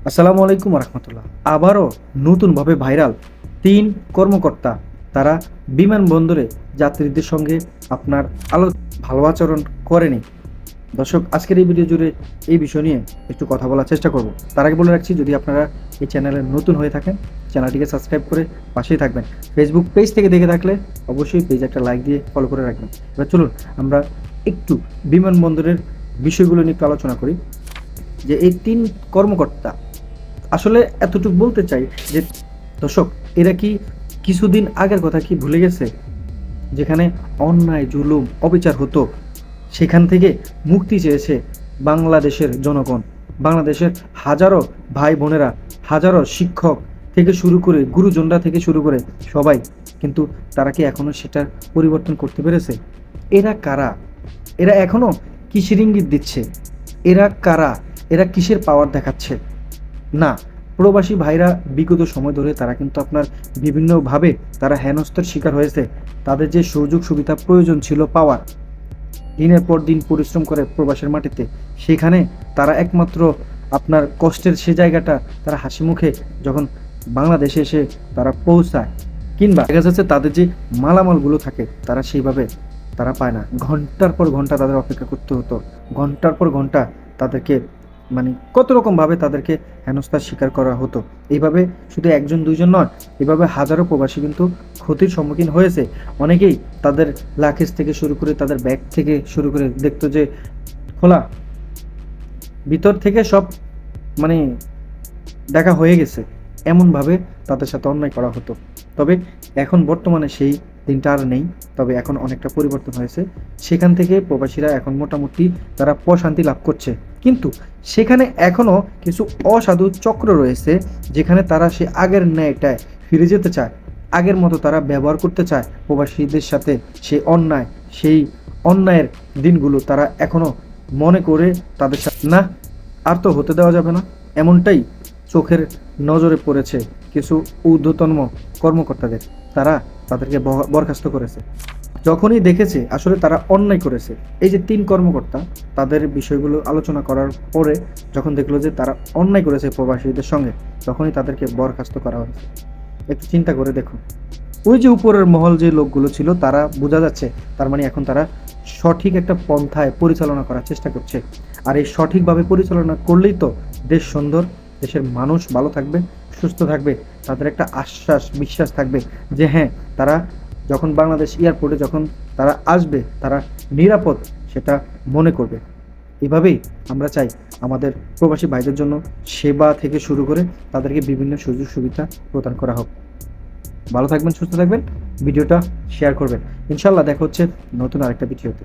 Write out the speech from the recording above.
আসসালামু আলাইকুম রহমতুল্লাহ। আবারও নতুনভাবে ভাইরাল তিন কর্মকর্তা, তারা বিমানবন্দরে যাত্রীদের সঙ্গে আপনার ভালো আচরণ করেনি। দর্শক, আজকের এই ভিডিও জুড়ে এই বিষয় নিয়ে একটু কথা বলার চেষ্টা করব। তার আগে বলে রাখছি, যদি আপনারা এই চ্যানেলে নতুন হয়ে থাকেন, চ্যানেলটিকে সাবস্ক্রাইব করে পাশেই থাকবেন। ফেসবুক পেজ থেকে দেখে থাকলে অবশ্যই পেজ একটা লাইক দিয়ে ফলো করে রাখবেন। এবার চলুন আমরা একটু বিমানবন্দরের বিষয়গুলো নিয়ে একটু আলোচনা করি। যে এই তিন কর্মকর্তা, আসলে এতটুকু বলতে চাই যে দর্শক, এরা কি কিছুদিন আগের কথা কি ভুলে গেছে? যেখানে অন্যায় জুলুম অবিচার হতো, সেখান থেকে মুক্তি চেয়েছে বাংলাদেশের জনগণ, বাংলাদেশের হাজারো ভাই বোনেরা, হাজারো শিক্ষক থেকে শুরু করে গুরুজনরা থেকে শুরু করে সবাই, কিন্তু তারা কি এখনো সেটা পরিবর্তন করতে পেরেছে? এরা কারা? এরা এখনো কিসের ইঙ্গিত দিচ্ছে? এরা কারা? এরা কিসের পাওয়ার দেখাচ্ছে? না, প্রবাসী ভাইরা বিগত সময় ধরে তারা কিন্তু আপনার বিভিন্নভাবে তারা হেনস্থার শিকার হয়েছে। তাদের যে সুযোগ সুবিধা প্রয়োজন ছিল পাওয়ার, দিনের পর দিন পরিশ্রম করে প্রবাসের মাটিতে, সেখানে তারা একমাত্র আপনার কষ্টের সে জায়গাটা তারা হাসি মুখে যখন বাংলাদেশে এসে তারা পৌঁছায়, কিংবা দেখা যাচ্ছে তাদের যে মালামালগুলো থাকে তারা সেইভাবে তারা পায় না। ঘন্টার পর ঘন্টা তাদের অপেক্ষা করতে হতো, ঘন্টার পর ঘন্টা তাদেরকে মানে কত রকমভাবে তাদেরকে হেনস্থার শিকার করা হতো। এইভাবে শুধু একজন দুইজন নয়, এভাবে হাজারো প্রবাসী কিন্তু ক্ষতির সম্মুখীন হয়েছে। অনেকেই তাদের লাকেজ থেকে শুরু করে তাদের ব্যাগ থেকে শুরু করে দেখতো যে খোলা, ভিতর থেকে সব মানে দেখা হয়ে গেছে, এমনভাবে তাদের সাথে অন্যায় করা হতো। তবে এখন বর্তমানে সেই দিনটা আর নেই, তবে এখন অনেকটা পরিবর্তন হয়েছে। সেখান থেকে প্রবাসীরা এখন মোটামুটি তারা প্রশান্তি লাভ করছে, কিন্তু সেখানে এখনও কিছু অসাধু চক্র রয়েছে, যেখানে তারা সে আগের ন্যায়টায় ফিরে যেতে চায়, আগের মতো তারা ব্যবহার করতে চায় প্রবাসীদের সাথে। সেই অন্যায়ের দিনগুলো তারা এখনও মনে করে তাদের সাথে না, আর তো হতে দেওয়া যাবে না। এমনটাই চোখের নজরে পড়েছে কিছু ঊর্ধ্বতন কর্মকর্তাদের। তারা তাদেরকে বরখাস্ত করেছে যখনই দেখেছে আসলে তারা অন্যায় করেছে। এই যে তিন কর্মকর্তা, তাদের বিষয়গুলো আলোচনা করার পরে যখন দেখলো যে তারা অন্যায় করেছে প্রবাসীদের সঙ্গে, তখনই তাদেরকে বরখাস্ত করা হয়েছে। একটু চিন্তা করে দেখুন, ওই যে উপরের মহল যে লোকগুলো ছিল, তারা বোঝা যাচ্ছে তার মানে এখন তারা সঠিক একটা পন্থায় পরিচালনা করার চেষ্টা করছে। আর এই সঠিকভাবে পরিচালনা করলেই তো দেশ সুন্দর, দেশের মানুষ ভালো থাকবে, সুস্থ থাকবে, তাদের একটা আশ্বাস বিশ্বাস থাকবে যে হ্যাঁ, তারা যখন বাংলাদেশ এয়ারপোর্টে যখন তারা আসবে, তারা নিরাপদ সেটা মনে করবে। এভাবেই আমরা চাই আমাদের প্রবাসী ভাইদের জন্য সেবা থেকে শুরু করে তাদেরকে বিভিন্ন সুযোগ সুবিধা প্রদান করা হোক। ভালো থাকবেন, সুস্থ থাকবেন, ভিডিওটা শেয়ার করবেন। ইনশাল্লাহ দেখা হচ্ছে নতুন আরেকটা ভিডিওতে।